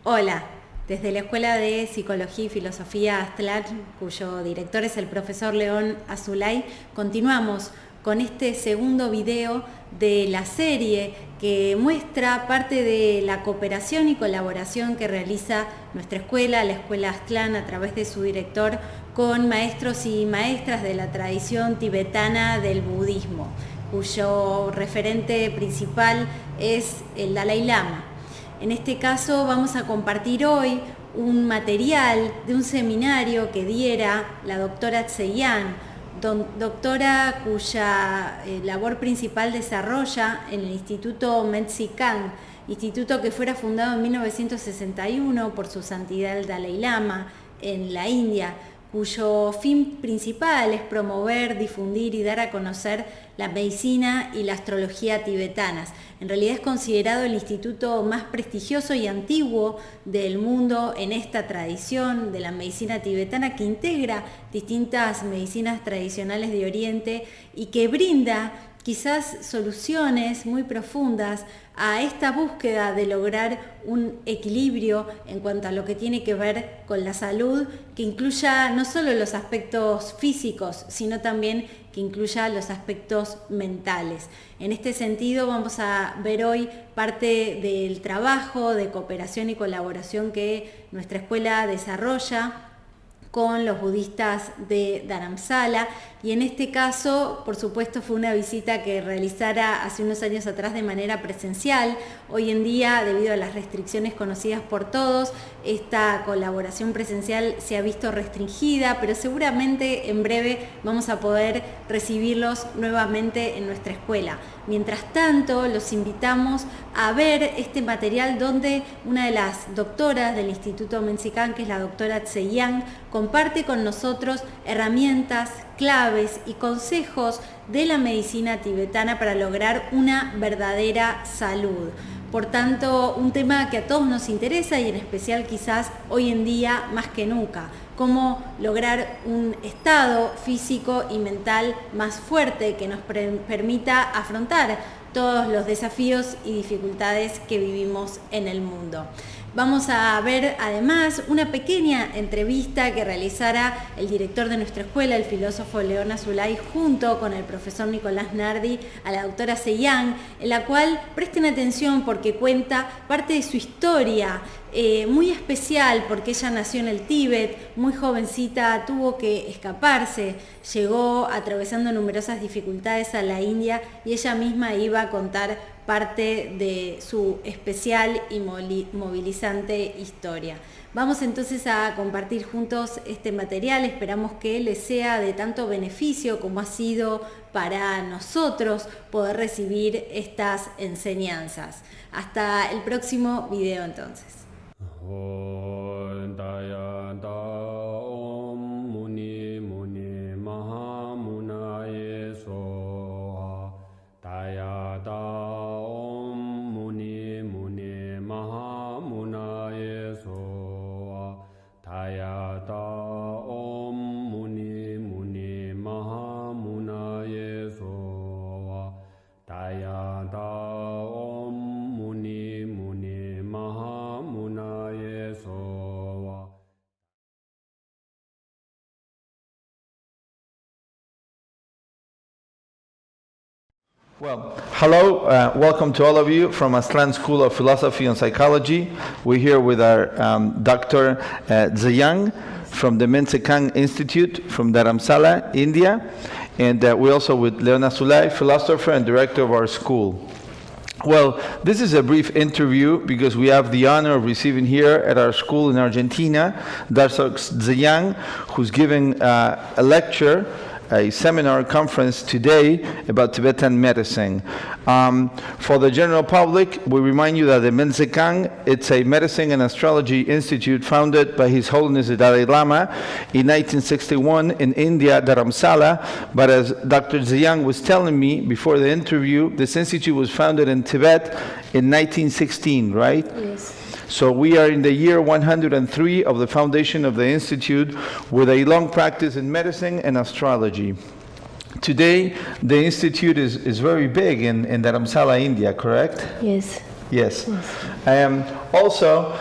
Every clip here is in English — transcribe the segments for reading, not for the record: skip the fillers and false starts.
Hola, desde la Escuela de Psicología y Filosofía Aztlán, cuyo director es el profesor León Azulay, continuamos con este segundo video de la serie que muestra parte de la cooperación y colaboración que realiza nuestra escuela, la Escuela Aztlán, a través de su director, con maestros y maestras de la tradición tibetana del budismo, cuyo referente principal es el Dalai Lama. En este caso vamos a compartir hoy un material de un seminario que diera la doctora Tseyang, doctora cuya labor principal desarrolla en el Instituto Mente, instituto que fuera fundado en 1961 por su santidad el Dalai Lama en la India, cuyo fin principal es promover, difundir y dar a conocer la medicina y la astrología tibetanas. En realidad es considerado el instituto más prestigioso y antiguo del mundo en esta tradición de la medicina tibetana, que integra distintas medicinas tradicionales de Oriente y que brinda quizás soluciones muy profundas a esta búsqueda de lograr un equilibrio en cuanto a lo que tiene que ver con la salud, que incluya no solo los aspectos físicos, sino también que incluya los aspectos mentales. En este sentido vamos a ver hoy parte del trabajo de cooperación y colaboración que nuestra escuela desarrolla con los budistas de Dharamsala, y en este caso, por supuesto, fue una visita que realizara hace unos años atrás de manera presencial. Hoy en día, debido a las restricciones conocidas por todos, esta colaboración presencial se ha visto restringida, pero seguramente en breve vamos a poder recibirlos nuevamente en nuestra escuela. Mientras tanto, los invitamos a ver este material donde una de las doctoras del Instituto Mexican, que es la doctora Tseyang, comparte con nosotros herramientas, claves y consejos de la medicina tibetana para lograr una verdadera salud. Por tanto, un tema que a todos nos interesa y en especial quizás hoy en día más que nunca, cómo lograr un estado físico y mental más fuerte que nos permita afrontar todos los desafíos y dificultades que vivimos en el mundo. Vamos a ver además una pequeña entrevista que realizara el director de nuestra escuela, el filósofo León Azulay, junto con el profesor Nicolás Nardi, a la doctora Tseyang, en la cual presten atención porque cuenta parte de su historia, muy especial porque ella nació en el Tíbet, muy jovencita, tuvo que escaparse, llegó atravesando numerosas dificultades a la India y ella misma iba a contar parte de su especial y movilizante historia. Vamos entonces a compartir juntos este material, esperamos que les sea de tanto beneficio como ha sido para nosotros poder recibir estas enseñanzas. Hasta el próximo video entonces. Well, hello, welcome to all of you from Aztlán School of Philosophy and Psychology. We're here with our Dr. Tseyang from the Mencekang Institute from Dharamsala, India. And we're also with León Azulay, philosopher and director of our school. Well, this is a brief interview because we have the honor of receiving here at our school in Argentina, Dr. Tseyang, who's giving a lecture, a seminar conference today about Tibetan medicine. For the general public, we remind you that the Mencekang, it's a medicine and astrology institute founded by His Holiness the Dalai Lama in 1961 in India, Dharamsala. But as Dr. Tseyang was telling me before the interview, this institute was founded in Tibet in 1916, right? Yes. So we are in the year 103 of the foundation of the Institute with a long practice in medicine and astrology. Today, the Institute is very big in Dharamsala, India, correct? Yes. Yes. Also,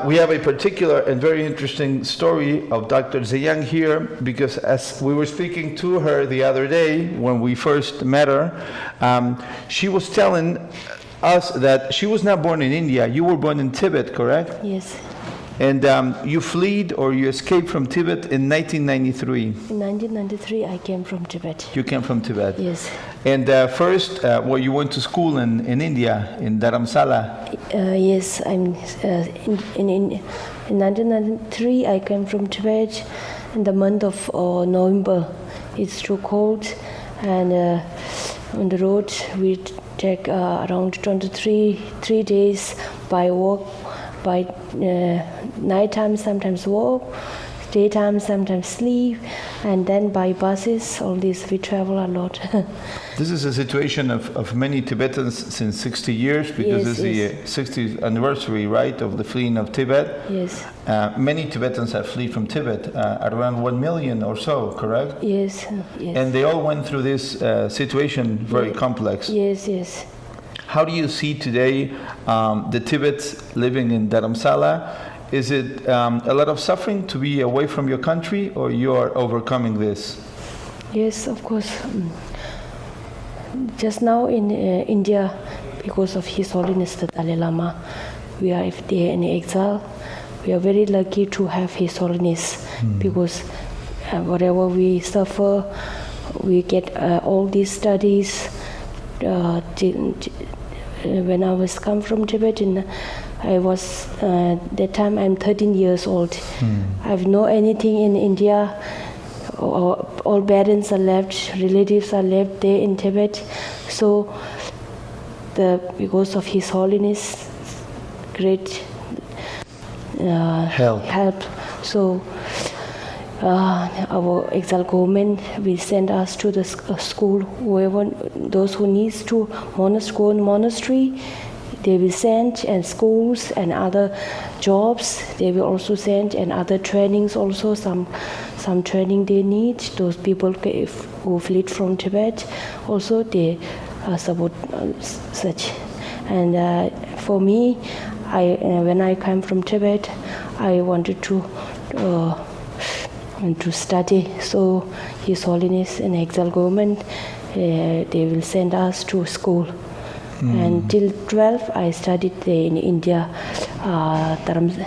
we have a particular and very interesting story of Dr. Tseyang here, because as we were speaking to her the other day when we first met her, she was telling us that she was not born in India. You were born in Tibet, correct? Yes. And you fled or you escaped from Tibet in 1993. In 1993, I came from Tibet. You came from Tibet? Yes. And first, you went to school in India, in Dharamsala? Yes, in 1993, I came from Tibet in the month of November. It's too cold, and on the road we take around 3 days by walk. By nighttime, sometimes walk, daytime, sometimes sleep, and then by buses. All this we travel a lot. This is a situation of many Tibetans since 60 years, because yes, it's the 60th anniversary, right, of the fleeing of Tibet. Yes. Many Tibetans have fled from Tibet, around 1 million or so, correct? Yes. Yes. And they all went through this situation, very complex. Yes. Yes. How do you see today the Tibets living in Dharamsala? Is it a lot of suffering to be away from your country, or you are overcoming this? Yes, of course. Just now in India, because of His Holiness the Dalai Lama, we are there in exile. We are very lucky to have His Holiness, because whatever we suffer, we get all these studies. When I was come from Tibet, I was that time I'm 13 years old. I have no anything in India. All parents are left, relatives are left there in Tibet. So because of His Holiness, great help. So our exile government will send us to the school. Whoever, those who needs to go in monastery, they will send, and schools and other jobs they will also send, and other trainings also. Some training they need. Those people who fled from Tibet also they support such. And for me, when I came from Tibet, I wanted to study. So His Holiness and exile government, they will send us to school. And till 12, I studied there in India,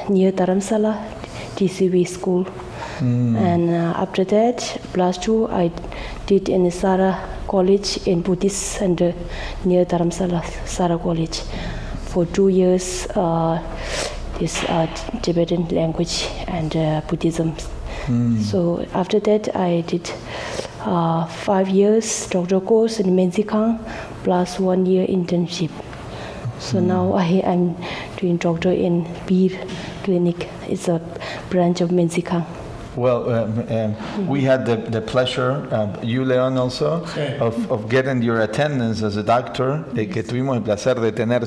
near Dharamsala, TCV school. And after that, +2, I did in Sara College in Buddhist Center near Dharamsala, Sara College. For 2 years, this Tibetan language and Buddhism. So after that, I did 5 years doctoral course in Medicina plus 1 year internship. So now I am doing doctor in Beer Clinic. It's a branch of Medicina. Well, we had the pleasure, you Leon also, of getting your attendance as a doctor, que tuvimos el placer de tener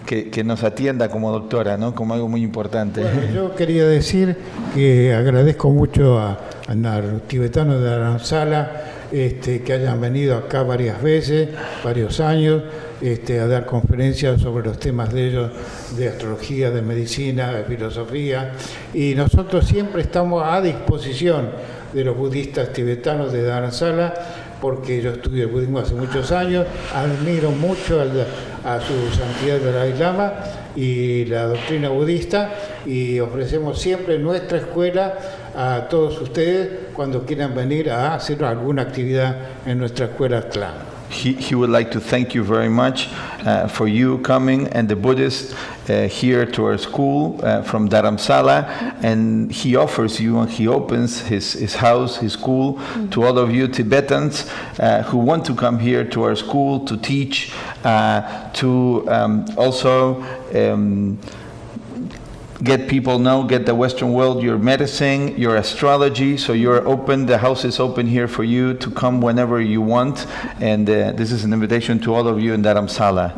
que nos atienda como doctora, ¿no? Como algo muy importante. Bueno, yo quería decir que agradezco mucho a los tibetanos de Dharamsala que hayan venido acá varias veces, varios años, a dar conferencias sobre los temas de ellos, de astrología, de medicina, de filosofía, y nosotros siempre estamos a disposición de los budistas tibetanos de Dharamsala, porque yo estudié el budismo hace muchos años, admiro mucho a su santidad Dalai Lama y la doctrina budista, y ofrecemos siempre nuestra escuela a todos ustedes cuando quieran venir a hacer alguna actividad en nuestra escuela clan. He would like to thank you very much for you coming and the Buddhists here to our school from Dharamsala, and he offers you and he opens his house, his school to all of you Tibetans who want to come here to our school to teach, to also get people get the Western world your medicine, your astrology. So you're open, the house is open here for you to come whenever you want, and this is an invitation to all of you in Dharamsala.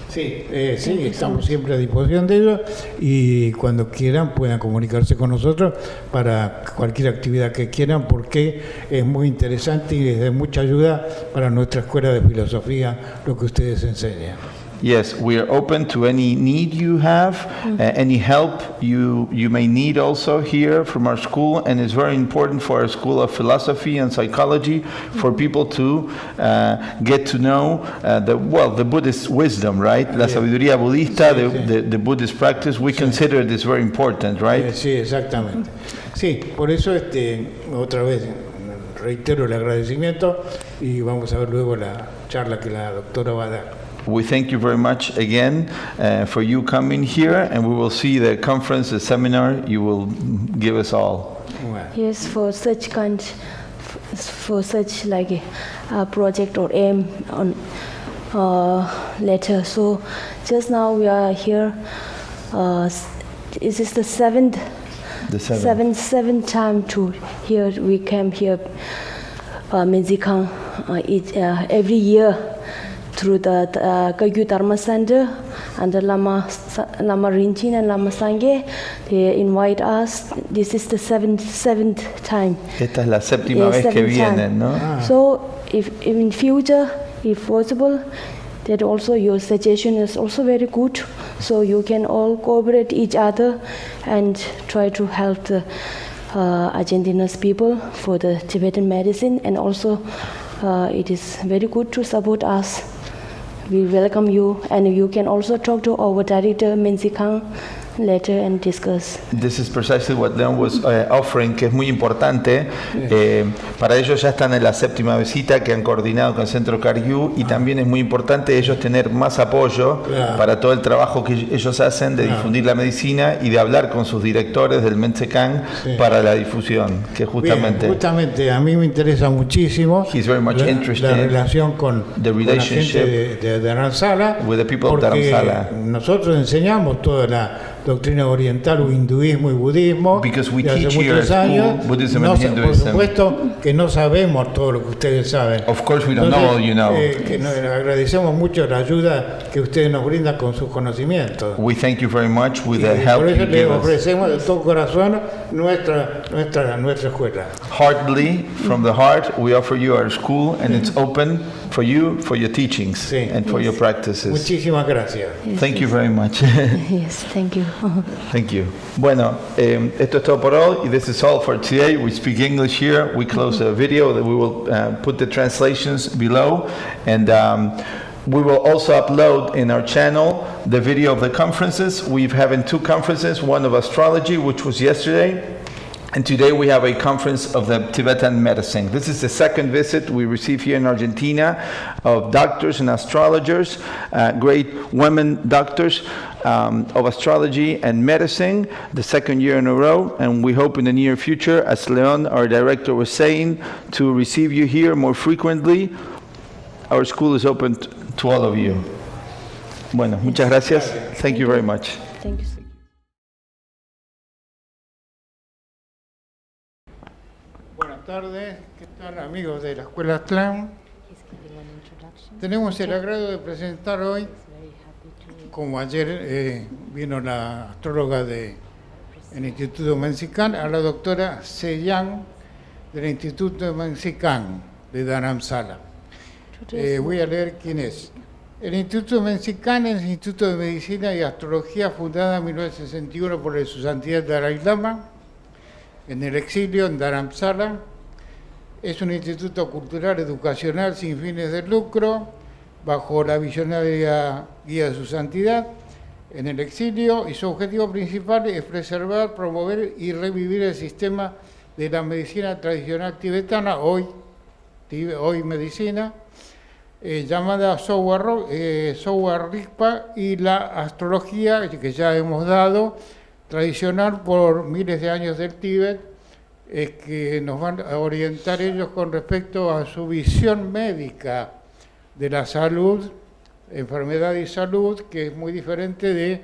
Sí, estamos siempre a disposición de ellos, y cuando quieran puedan comunicarse con nosotros para cualquier actividad que quieran, porque es muy interesante y es de mucha ayuda para nuestra escuela de filosofía lo que ustedes enseñan. Yes, we are open to any need you have, any help you may need also here from our school, and it's very important for our School of Philosophy and Psychology for people to get to know the Buddhist wisdom, right? La sabiduría budista, the Buddhist practice, we consider this very important, right? Sí, exactamente. Sí, por eso otra vez reitero el agradecimiento y vamos a ver luego la charla que la doctora va a dar. We thank you very much again for you coming here, and we will see the conference, the seminar you will give us all. Yes, for such like a project or aim on letter. So just now we are here. This is the seventh time to here. We came here, Medicina, every year through the Kagyu Dharma Center and the Lama Rinchen and Lama Sangye. They invite us. This is the seventh time. Esta es la séptima vez que vienen, ¿no? So if in future, if possible, that also your suggestion is also very good. So you can all cooperate each other and try to help the Argentina's people for the Tibetan medicine, and also it is very good to support us. We welcome you, and you can also talk to our director, Menzikang, later and discuss. This is precisely what Leon was offering, que es muy importante. Para ellos ya están en la séptima visita que han coordinado con el Centro Kagyu, y también es muy importante ellos tener más apoyo para todo el trabajo que ellos hacen de difundir la medicina y de hablar con sus directores del Mente para la difusión, que justamente... Bien, justamente a mí me interesa muchísimo la relación con la gente de Dharamsala, with the people of Dharamsala. Nosotros enseñamos toda la doctrina oriental o hinduismo y budismo de hace muchos años. Por supuesto que no sabemos todo lo que ustedes saben. Of course we don't know all you know. Que nos agradecemos mucho la ayuda que ustedes nos brindan con sus conocimientos. We thank you very much with the help por eso you le give us. ofrecemos de todo corazón nuestra escuela. Heartily, from the heart, we offer you our school, and it's open for you, for your teachings and for your practices. Muchísimas gracias. Thank you very much. Yes, thank you. Thank you. Bueno, esto es todo por hoy. This is all for today. We speak English here. We close the video. That we will put the translations below, and we will also upload in our channel the video of the conferences. We've having 2 conferences, one of astrology, which was yesterday, and today we have a conference of the Tibetan medicine. This is the second visit we receive here in Argentina of doctors and astrologers, great women doctors of astrology and medicine, the second year in a row, and we hope in the near future, as Leon, our director, was saying, to receive you here more frequently. Our school is open to all of you. Bueno, muchas gracias. Thank you very much. Thank you. Buenas tardes, ¿qué tal amigos de la Escuela Aztlán? Tenemos el agrado de presentar hoy, como ayer vino la astróloga del Instituto Menzikang, a la doctora Tseyang del Instituto Menzikang de Dharamsala. Voy a leer quién es. El Instituto Menzikang es el Instituto de Medicina y Astrología fundado en 1961 por Su Santidad Dalai Lama, en el exilio en Dharamsala. Es un instituto cultural educacional sin fines de lucro, bajo la visionaria guía de Su Santidad, en el exilio, y su objetivo principal es preservar, promover y revivir el sistema de la medicina tradicional tibetana, hoy medicina, llamada Sowa Rigpa, y la astrología que ya hemos dado, tradicional por miles de años del Tíbet, que nos van a orientar ellos con respecto a su visión médica de la salud, enfermedad y salud, que es muy diferente de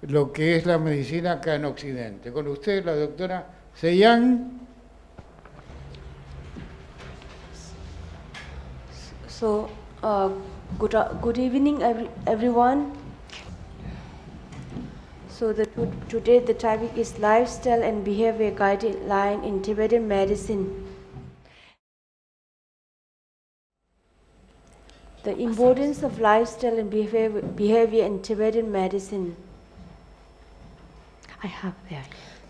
lo que es la medicina acá en Occidente. Con ustedes la doctora Tseyang. So, good evening, everyone. So today the topic is lifestyle and behavior guideline in Tibetan medicine. The The importance of lifestyle and behavior in Tibetan medicine. I have there.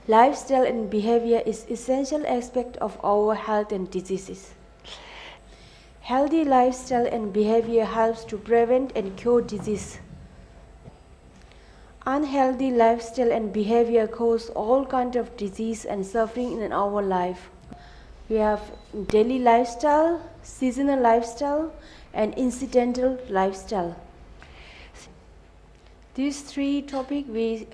Lifestyle and behavior is essential aspect of our health and diseases. Healthy lifestyle and behavior helps to prevent and cure disease. Unhealthy lifestyle and behavior cause all kinds of disease and suffering in our life. We have daily lifestyle, seasonal lifestyle, and incidental lifestyle. These three topics we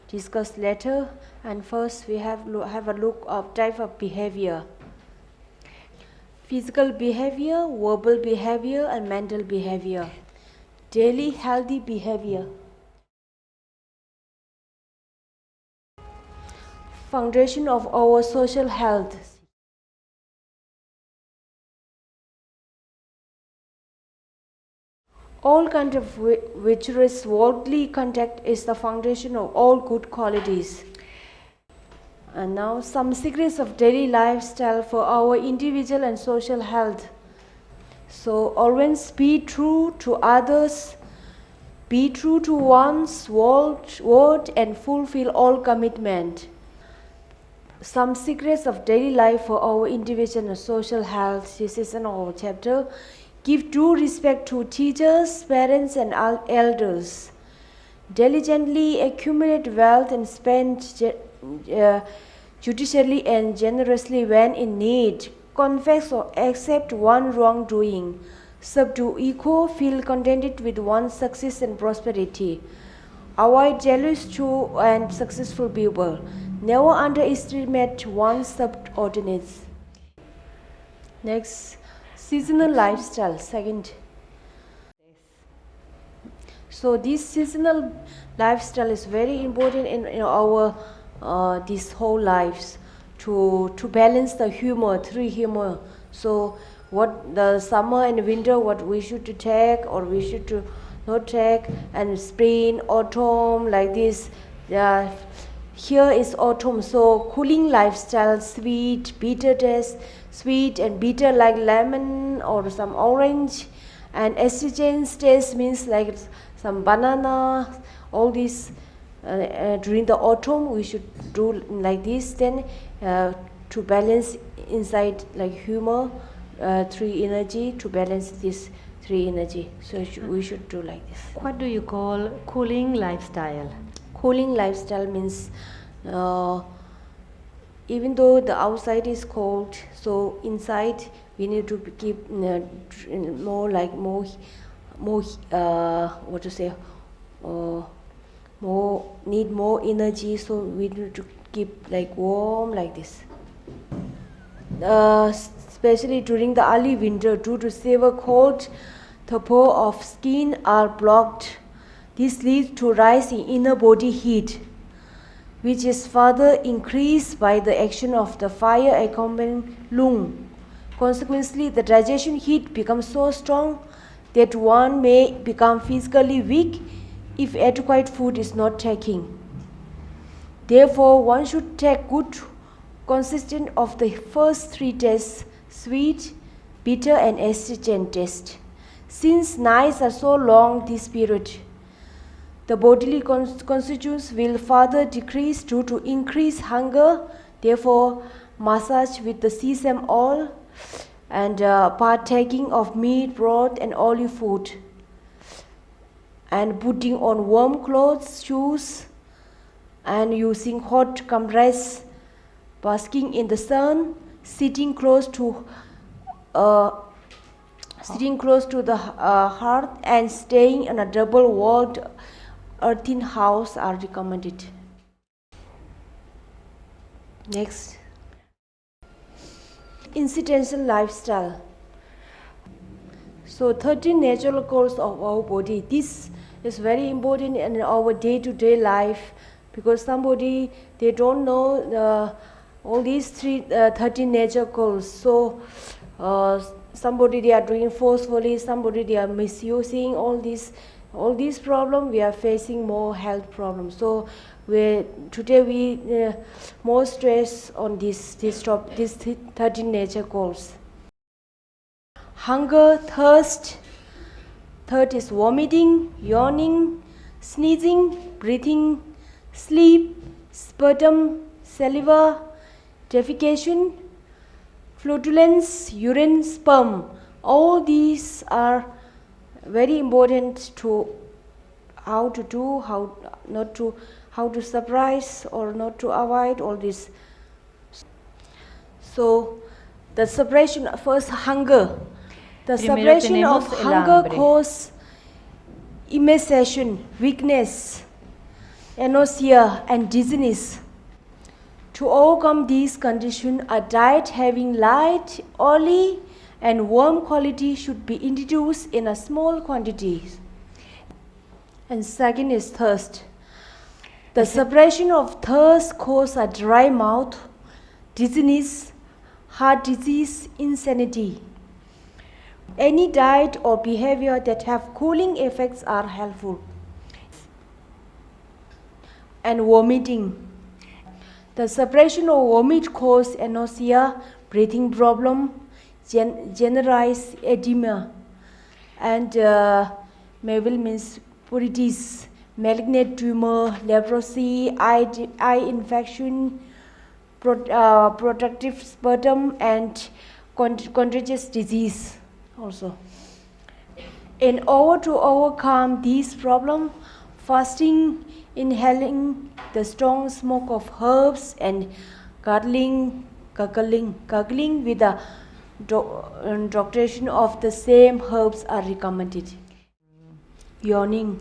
discuss later, and first we have a look of type of behavior. Physical behavior, verbal behavior, and mental behavior. Daily healthy behavior. Foundation of our social health. All kind of virtuous worldly contact is the foundation of all good qualities. And now some secrets of daily lifestyle for our individual and social health. So always be true to others, be true to one's word and fulfill all commitment. Some secrets of daily life for our individual and social health. This is in our chapter. Give due respect to teachers, parents and elders. Diligently accumulate wealth and spend judiciously and generously when in need. Confess or accept one wrongdoing. Subdue ego, feel contented with one's success and prosperity. Avoid jealous to and successful people. Never underestimate one's subordinates. Next, seasonal lifestyle, second. So this seasonal lifestyle is very important in our this whole lives to balance the humor, three humor. So what the summer and winter, what we should take or we should not take, and spring, autumn, like this. Here is autumn, so cooling lifestyle, sweet, bitter taste, sweet and bitter like lemon or some orange, and astringent taste means like some banana. All this during the autumn we should do like this. Then to balance inside like humor, three energy, to balance this three energy. So we should do like this. What do you call cooling lifestyle? Cooling lifestyle means even though the outside is cold, so inside we need to keep more need more energy, so we need to keep like warm like this. Especially during the early winter, due to severe cold, the pores of skin are blocked. This leads to rise in inner body heat, which is further increased by the action of the fire accompanying lung. Consequently, the digestion heat becomes so strong that one may become physically weak if adequate food is not taken. Therefore, one should take good consistent of the first three tastes, sweet, bitter and astringent taste. Since nights are so long this period, the bodily constituents will further decrease due to increased hunger. Therefore, massage with the sesame oil and partaking of meat, broth and olive food, and putting on warm clothes, shoes, and using hot compress, basking in the sun, sitting close to the hearth, and staying in a double-walled earthen house are recommended. Next, incidental lifestyle. So 13 natural codes of our body. This is very important in our day-to-day life, because somebody, they don't know all these 13 nature codes. So somebody they are doing forcefully, somebody they are misusing all these problems. We are facing more health problems. So today we more stress on these 13 nature codes. Hunger, thirst, Third is vomiting, yawning, sneezing, breathing, sleep, sputum, saliva, defecation, flatulence, urine, sperm. All these are very important to how to do, how not to, how to suppress or not to avoid all this. So the suppression, first hunger. The Primero suppression of tenemos el hunger hambre. causes emaciation, weakness, anosmia, and dizziness. To overcome these conditions, a diet having light, oily, and warm quality should be introduced in a small quantities. And second is thirst. The suppression of thirst causes a dry mouth, dizziness, heart disease, insanity. Any diet or behavior that have cooling effects are helpful. And vomiting. The suppression of vomit causes anosmia, breathing problem, generalized edema, and Mabel means pruritus, malignant tumor, leprosy, eye infection, protective sputum, and contagious disease also. In order to overcome these problems, fasting, inhaling the strong smoke of herbs, and gargling with the doctoration of the same herbs are recommended. Yawning.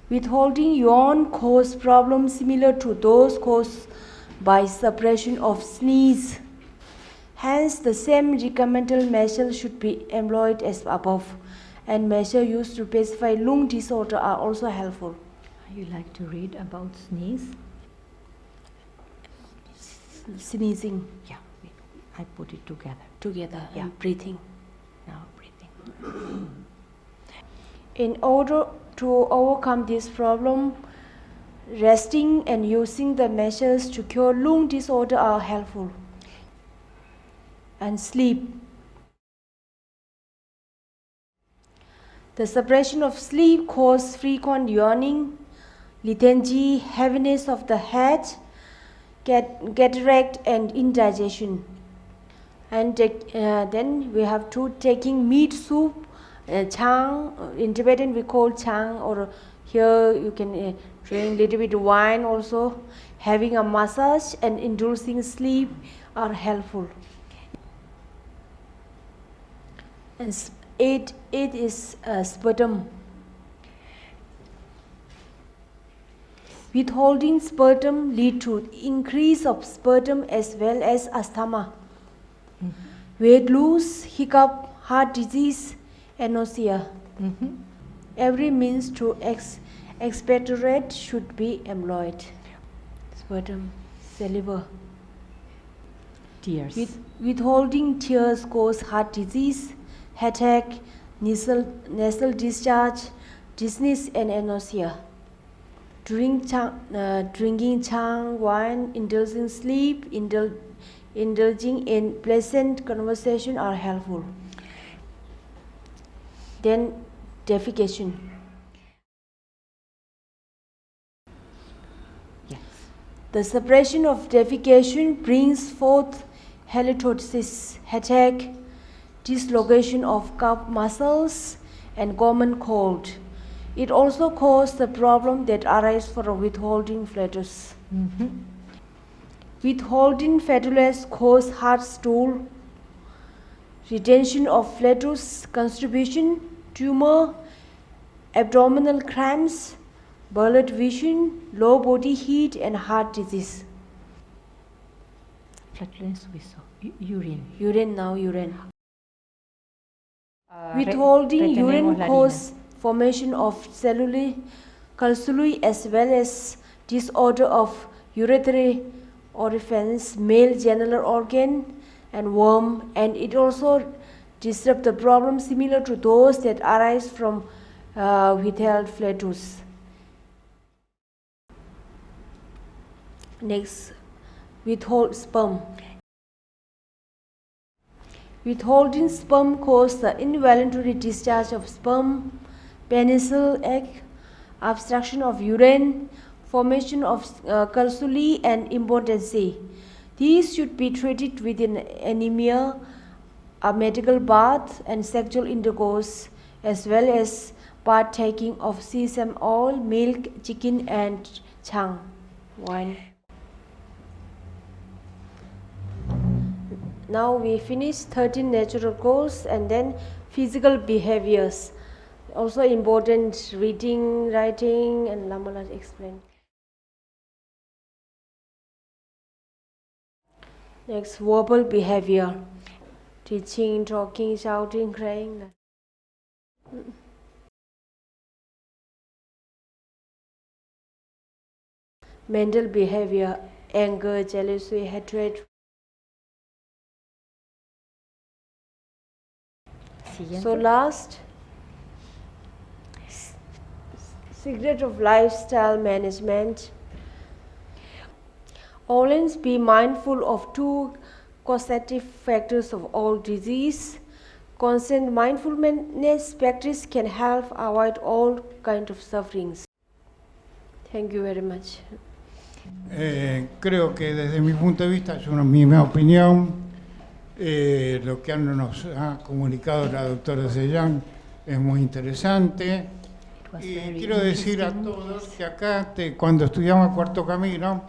Withholding yawn causes problems similar to those caused by suppression of sneeze. Hence, the same recommended measures should be employed as above, and measures used to specify lung disorder are also helpful. You like to read about sneeze? Sneezing. Yeah, I put it together. Yeah. And breathing. Now breathing. In order to overcome this problem, resting and using the measures to cure lung disorder are helpful. And sleep. The suppression of sleep causes frequent yawning, lethargy, heaviness of the head, cataract, and indigestion. And then we have to taking meat soup, chang. In Tibetan we call chang, or here you can drink little bit of wine also. Having a massage and inducing sleep are helpful. And eight is sputum. Withholding sputum lead to increase of sputum as well as asthma, weight loss, hiccup, heart disease, anosmia. Every means to expectorate should be employed. Sputum, saliva. Tears. Withholding tears cause heart disease, headache, nasal discharge, dizziness, and anosmia. Drinking chang wine, indulging sleep, indulging in pleasant conversation are helpful. Then defecation. Yes. The suppression of defecation brings forth halitosis, headache, dislocation of calf muscles, and common cold. It also causes the problem that arises from withholding flatus. Withholding flatus causes hard stool, retention of flatus, constipation, tumor, abdominal cramps, blurred vision, low body heat, and heart disease. Flatulence we saw. Urine. Urine. Withholding urine causes formation of calculi as well as disorder of urethral orifice, male genital organ, and worm, and it also disrupts the problem similar to those that arise from withheld flatus. Next, withhold sperm. Withholding sperm causes the involuntary discharge of sperm, penicil egg, obstruction of urine, formation of calculi, and impotency. These should be treated with an anemia, a medical bath, and sexual intercourse, as well as partaking of sesame oil, milk, chicken, and chang wine. Now we finish 13 natural goals and then physical behaviors. Also important reading, writing, and Lamala explain. Next, verbal behavior. Teaching, talking, shouting, crying. Mental behavior, anger, jealousy, hatred. So last, secret of lifestyle management. Always be mindful of two causative factors of all disease. Constant mindfulness practice can help avoid all kinds of sufferings. Thank you very much. Creo que desde mi punto de vista, es mi opinión, lo que nos ha comunicado la doctora Tseyang es muy interesante. Y quiero decir a todos que acá, cuando estudiamos Cuarto Camino,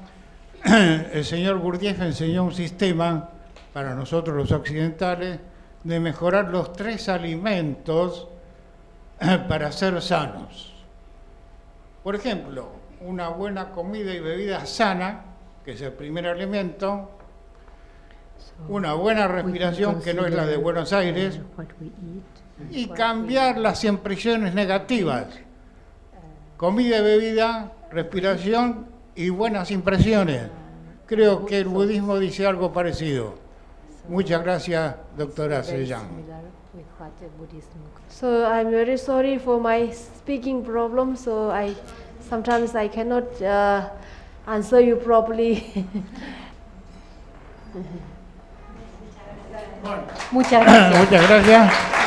el señor Gurdjieff enseñó un sistema para nosotros los occidentales de mejorar los 3 alimentos para ser sanos. Por ejemplo, una buena comida y bebida sana, que es el primer alimento, una buena respiración, que no es la de Buenos Aires, y cambiar las impresiones negativas. Comida y bebida, respiración y buenas impresiones. Creo que el budismo dice algo parecido. Muchas gracias, doctora Tseyang. So I'm very sorry for my speaking problem, so sometimes I cannot answer you properly. Muchas gracias. Muchas gracias.